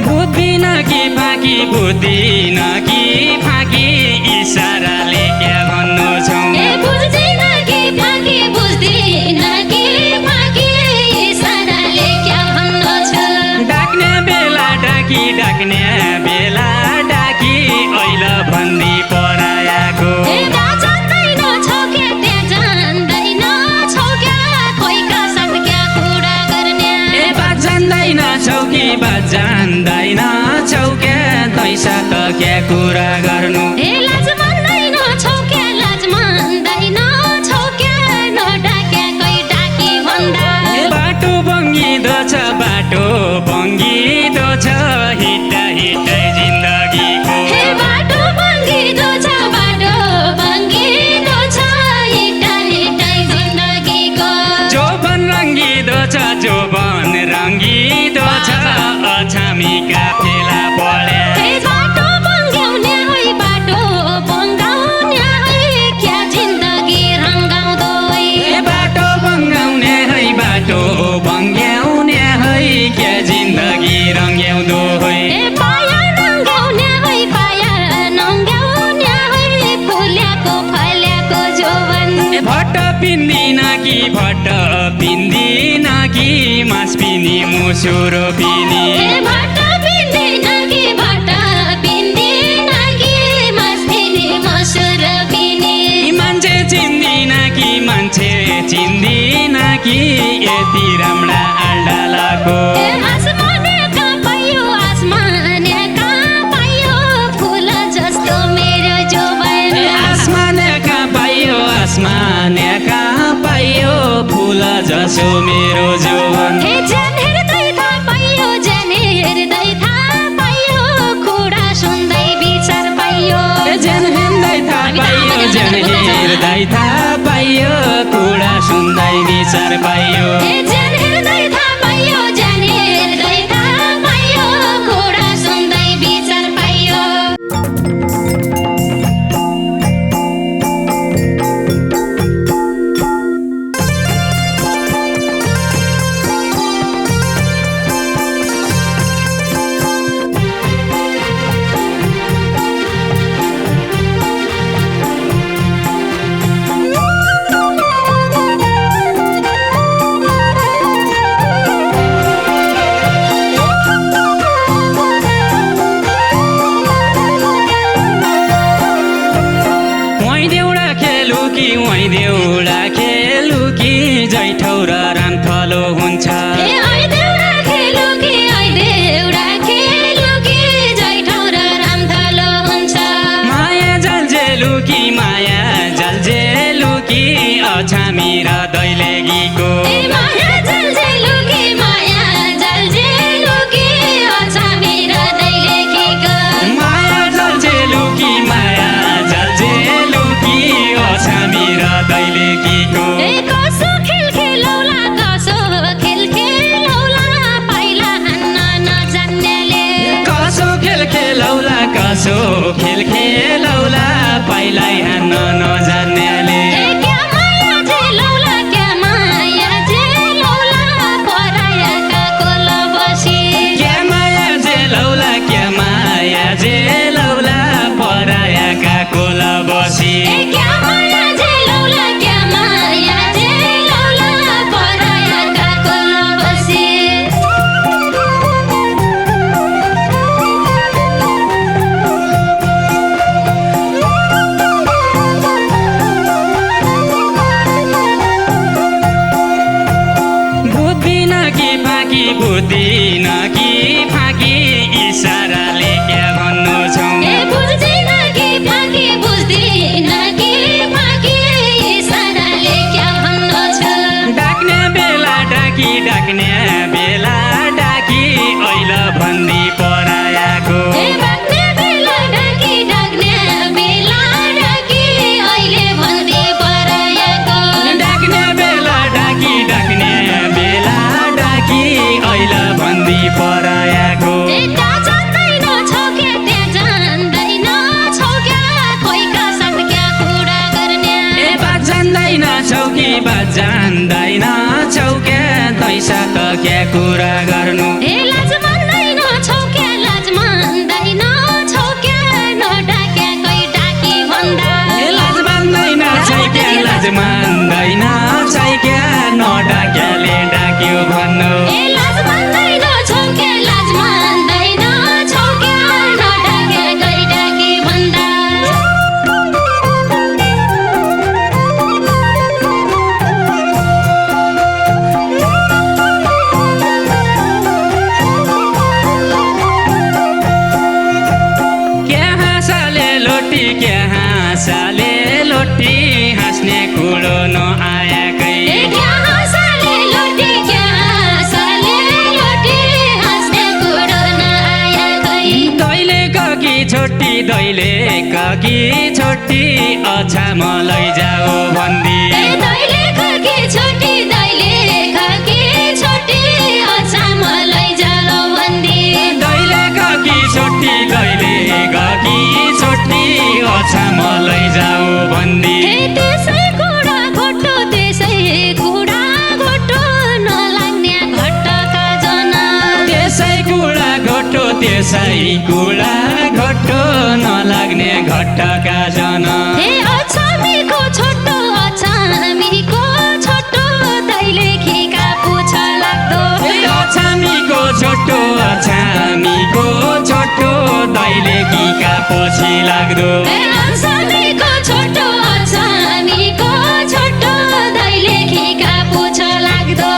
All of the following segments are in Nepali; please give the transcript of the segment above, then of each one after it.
बुझ्दिन कि फाकी बुझ्दिन कि फाकी इसाराले क्या भन्नु छौ ए बुझ्दिन कि फाकी बुझ्दिन कि फाकी इसाराले क्या भन्नु छ डाक्ने बेला डाकी डाक्ने बेला डाकी ऐल भन्दी परायाको ए बा जान्दैन छौ क्या त्यहाँ जान्दैन छौ क्या कोहीका साथ क्या कुरा गर्ने ए बा जान्दैन छौ कि बा जान्दैन छौ क्या तैसा त क्या कुरा गर्नु ए लाज मान्दैन छौ क्या लाज मान्दैन छौ क्या नडाक्या कोही डाकी भन्दा ए बाटो बङ्गिदो छ बाटो बङ्गिदो छ हिँड्दा हिँड्दै जिन्दगीको हे बाटो बङ्गिदो छ बाटो बङ्गिदो छ हिँड्दा हिँड्दै जिन्दगीको जोबन रङ्गिदो छ जोबन रङ्गिदो छ अछामीका फेला पढ्या हे बाटो बङ्ग्याउने है बाटो बङ्गाउने है क्या जिन्दगी रङ्गाउँदो ए बाटो बङ्गाउने है बाटो बङ्ग्याउने है क्या जिन्दगी रङ्ग्याउँदो है ए पाया नङ्ग्याउने है पाया नङ्ग्याउने है फुल्याको फल्याको जोवन ए भट्ट पिन्दिन कि भट्ट पिन्दिन कि मास पिनी मुसुरो पिनी ए भट्ट पिन्दिन कि भट्ट पिन्दिन कि मास पिनी मसुर पिनी मान्छे चिन्दिन कि मान्छे चिन्दिन कि यति राम्रा आल्डालाको ए आसमाने कहाँ पायो आसमाने कहाँ पायो फुल जस्तो मेरो जोवन आसमाने कहाँ पाइयो आसमाने कहाँ पाइयो फुल जसो मेरो जोवन हे ज्यान हेर्दै थाहा पाइयो ज्यान हेर्दै थाहा पाइयो कुरा सुन्दै विचार पाइयो ज्यान हेर्दै थाहा पाइयो ज्यान हेर्दै थाहा पाइयो कुरा सुन्दै विचार पाइयो हे ज्यान हेर्दै थाहा पाइयो ज्यान हेर्दै थाहा पाइयो कुरा सुन्दै विचार पाइयो वहीँ देउडा खेलु कि वहीँ देउडा खेलु कि जैठौ र रामथलो हुन्छ ए ऐ देउडा खेलु कि ऐ देउडा खेलु कि जैठौ र रामथलो हुन्छ माया जल्जेलु कि माया जल्जेलु कि अछामी र दैलेगीको ए माया जल्जेलु कि माया जल्जेलु कि अछामी र दैलेगीको माया जल्जेलु कि माया जल्जेलु कि अछामी र दैलेगीको ए कसो खेल खेलौला कसो खेल खेलौला पाइला हान्न नजान्नेले कसो खेल खेलौला कसो खेल खेलौला पाइलाई हान्न नजान्नेले ए क्या माया झेलौला क्या माया झेलौला परायाका कोल बसी क्या माया जेलौला क्या माया जेलौला परायाका कोल बसी ए क्या माया झेलौला क्या माया झेलौला परायाका कोल बसी बुझ्दिन कि फाकी बुझ्दिन कि फाकी इसाराले क्या भन्नु छौ ए बुझ्दिन कि फाकी बुझ्दिन कि फाकी इसाराले क्या भन्नु छ डाक्ने बेला डाकी डाक्ने बेला डाकी ऐल भन्दी परायाको ए बाक्ने बेला डाकी डाक्ने बेला डाकी अहिले भन्दी परायाको डाक्ने बेला डाकी डाक्ने बेला डाकी ऐल भन्दी परायाको ए त्यहाँ जान्दैन छौ क्या त्यहाँ जान्दैन छौ क्या कोहीका साथ क्या कुरा गर्ने ए बा जान्दैन छौ कि बा जान्दैन छौ क्या तैसा त क्या कुरा गर्नु ए लाज मान्दैन छौ क्या छोटी दैले काकी छोटी अच्छा मलाई जाओ भन्दी दैले काकी छोटी दैले काकी छोटी अच्छा मलाई जाओ भन्दी दैले काकी छोटी दैले काकी छोटी अच्छा मलाई जाओ भन्दी त्यसै कुरा घोटो नलाग्ने घटका जना त्यसै कुरा घोटो नलाग्ने घटका जना अछामीको छोटो दैले खिका पुछ लाग्दो अछामीको छोटो दैले खिका पछि लाग्दो अछामीको छोटो दैले खिका पुछ लाग्दो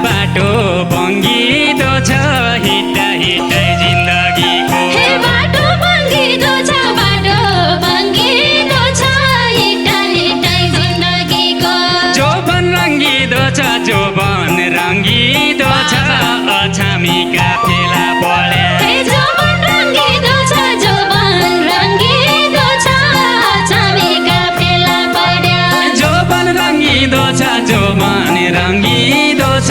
बाटो बङ्गिदो छ हिट्टा हिट्टै जिन्दगीको बाटो बङ्गिदो छ हिट्टा हिट्टै जिन्दगीको जोबन रङ्गिदो छ अछामीका फेला पढ्या जोबन रङ्गिदो छ अछामीका फेला पढ्या जोबन रङ्गिदो छ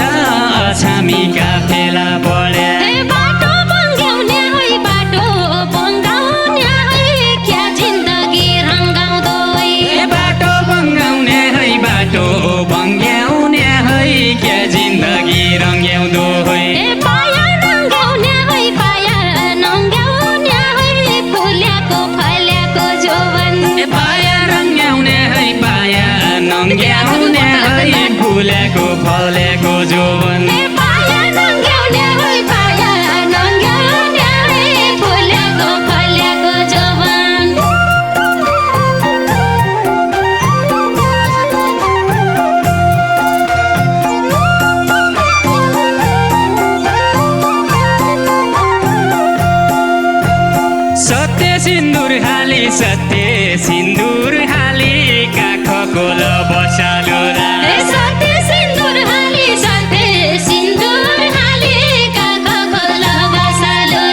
अछामीका फेला पढ्या बाटो बङ्गाउने क्या जिन्दगी रङ्गाउँदो बाटो बङ्गाउने क्या जिन्दगी रङ्ग्याउँदो पाया नङ्गाउने फुल्याको फल्याको जोवन पाया रङ्ग्याउने फुलेको फलेको जोवन पाया नङ्गाउने फुल्याको फल्याको जोवन सत्य सिन्दुर हाली काखको ल बसालो सत्य सिन्दुर हाली काखको ल बसालो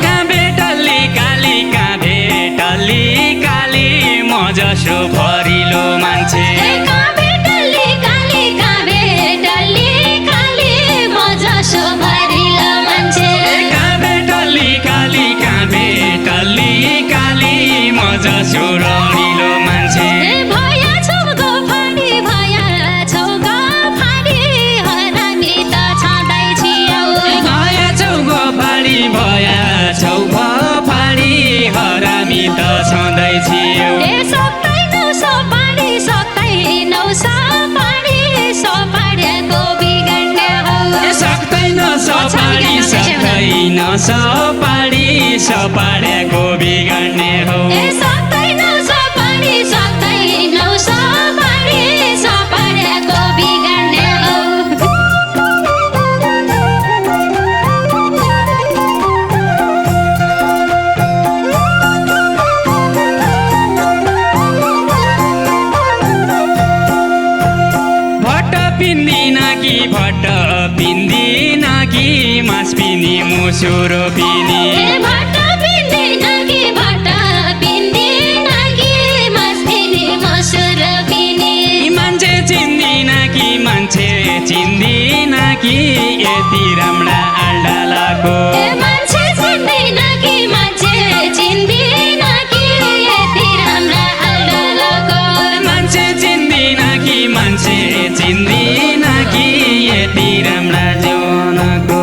काभे टल्ली काली म जसो भरिलो मान्छे काभे टल्ली काली म जसो भरिलो मान्छे काभे टल्ली काली म जसो रडिलो मान्छे भया छौगो फाडी हरामी त छँदै छियौ भया छौगो फाडी हरामी त छँदै छियौ सक्दैनौ सपाडेको बिगाड्ने हो सक्दैन सपाडेको बिगाड्ने हो सक्दैनौ सपाडेको बिगाड्ने हो भट्ट पिन्दिन कि मास पिनी मुसुरो पिनी भट्ट पिन्दिन कि मास पिनी मुसुरो पिनी मान्छे चिन्दिन कि यति राम्रा आल्डालाको मान्छे चिन्दिन कि यति राम्रा आल्डालाको मान्छे चिन्दिन कि यति राम्रा जीवनको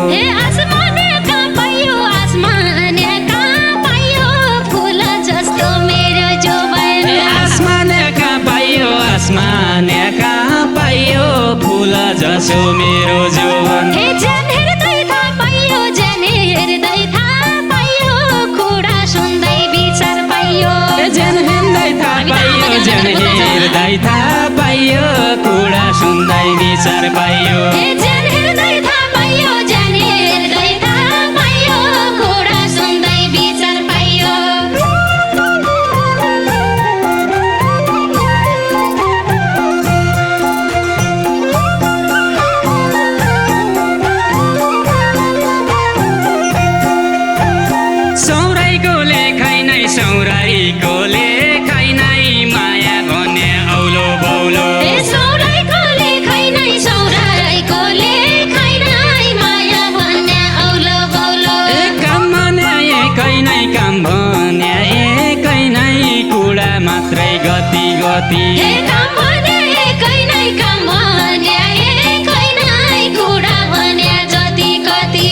आसमाने कहाँ पाइयो फुल जस्तो मेरो जोवन आसमाने कहाँ पाइयो फुल जसो मेरो जोवन ज्यान हेर्दै थाहा पाइयो कुरा सुन्दै विचार पाइयो ज्यान हेर्दै थाहा पाइयो कुरा सुन्दै विचार पाइयो ज्यान हेर्दै थाहा पाइयो कुरा सुन्दै विचार पाइयो सौराइकोले खाइ नै माया भने औलो बौलो ए सौराइकोले खै नै सौराइकोले खै नै माया भन्ने औलो बौलो ए काम भने एकै नै काम भने एकै नै कुरा मात्रै गति गति ए काम भने एकै नै काम भने एकै नै कुरा भने जति कति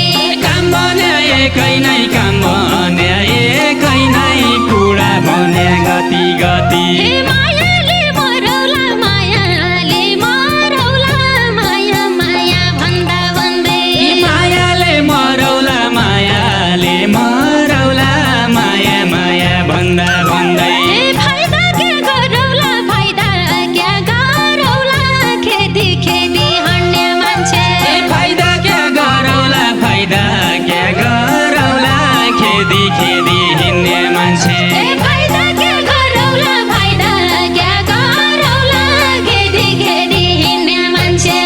काम भने एकै नै काम भने एकै नै कुरा भने गति गति ए मायाले मरौला मायाले मरौला माया माया भन्दा भन्दै मायाले मरौला मायाले मरौला माया माया भन्दा भन्दै ए फाइदा के गरौला फाइदा क्या गरौला खेती खेती हन्ने मान्छे ए फाइदा क्या गरौला फाइदा क्या गरौला खेदी खेदी हिँड्ने मान्छे ए फाइदा के गरौला फाइदा क्या गरौला खेती खेती हिँड्ने मान्छे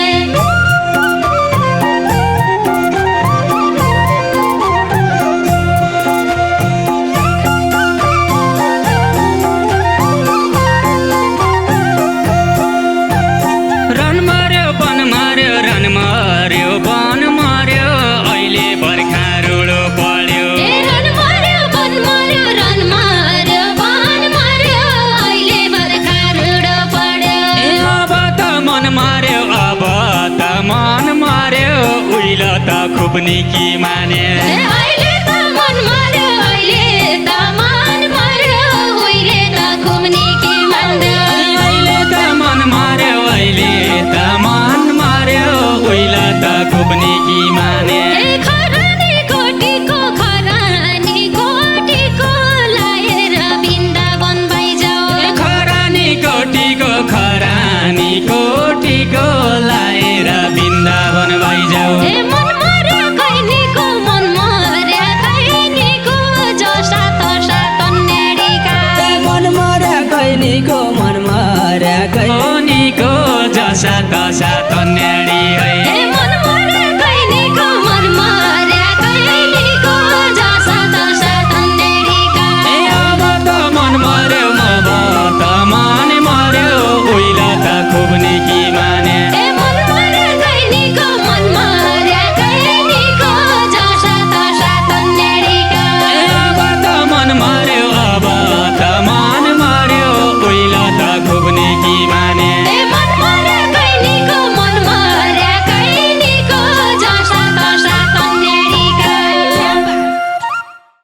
रन मार्यो बन मार्यो रन मार्यो बन मार्यो अहिले बर्खा रुडो पढ्यो ए रन मार्यो बन मार्यो रन मार्यो बन मार्यो अहिले बर्खा रुडो पढ्यो ए अब त मन मार्यो अब त मन मार्यो उहिले त खुब निकी माने ए अहिले